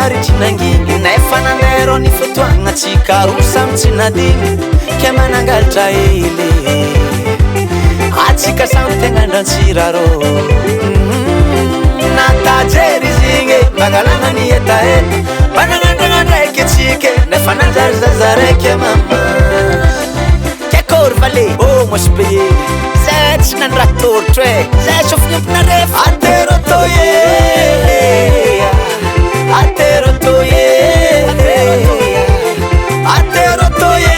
maritrinanginy nefanandero ny fotoagna tsika roa samy tsy nadigny ke manangalatra hely atsika samy tegna andrantsirarô natajery zigny mangalana ny etaeta managnandragna ndraiky atsika nefa nanjary zaza raiky mama ke kory vale ô mosy peye zay tsy nandratorotro e zay sofignompina refa aterotoye aterotoye aterotoye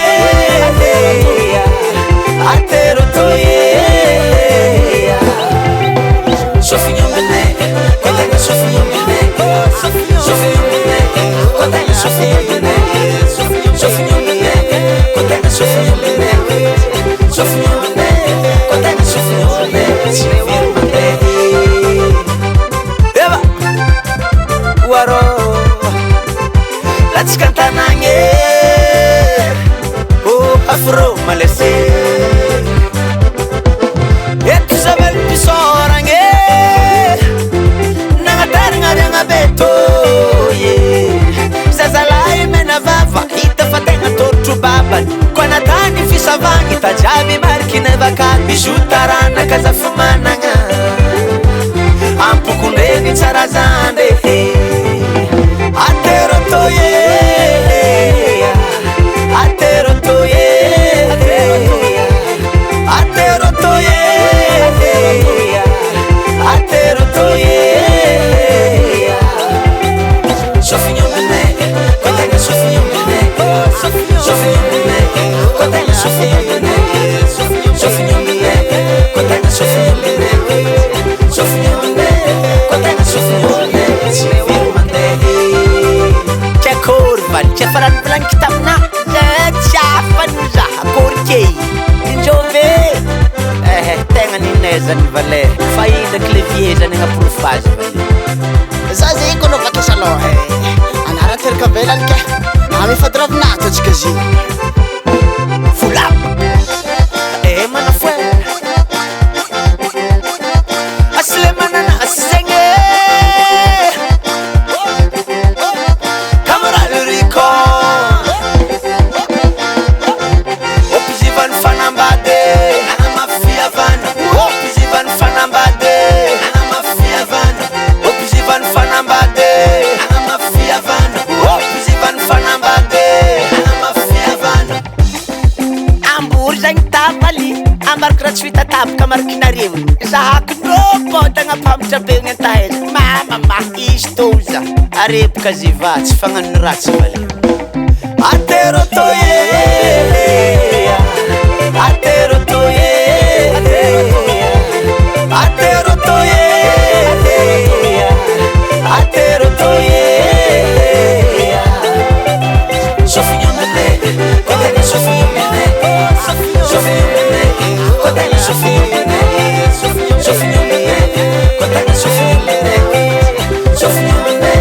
aterotoye sofignompine kotenga sofignompine sofignompine kotenga sofignompine sofignompine kotenga sofignompine sofignompine kotenga sofignompine sifirmande eva waro let's cantanange oh afro malese etu sabel pisorange nangataranga beto ye sazalai mena vava ita fatenga tortu baba kwana tani fisavangi tajabi markine vaka bijutarana kazafumananga ampukundeni charazande aterotoye aterotoye aterotoye aterotoye sofignompine kotenga sofignompine sofignompine kotenga sofignompine sofignompine kotenga sofignompine sofignompine kotenga sofignompine sifirmande ke korvan ke faran blank tamna chafan za korke njove tenga ni neza ni vale faida clavier za ninga profage vale zaza iko no vakisalo anara terka velan ke ami fadravnato chikazi fula mana fue aslemana na asenge kamera luriko opizivan fanambade ana mafia vana opizivan fanambade ana mafia vana opizivan fanambade ana mafia vana opizivan fanambade ana mafia vana ambur zang tapali amar krachwita tap kamar kinariu zahak no potanga pamcha benga tahe mama ma istoza arep kazivat fangan rats vale aterotoye aterotoye aterotoye aterotoye sofignompine kotenga sofignompine sofignompine kotenga sofignompine sofignompine kotenga sofignompine sofignompine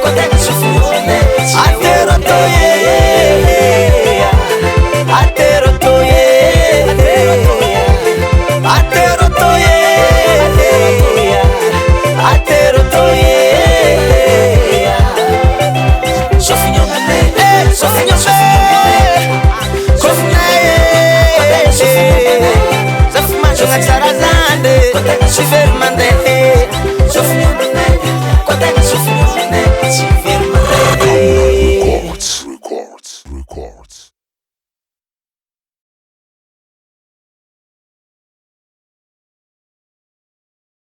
kotenga sofignompine aterotoye aterotoye aterotoye aterotoye sofignompine sofignompine sofignompine zafumanja ngacharazande sivermande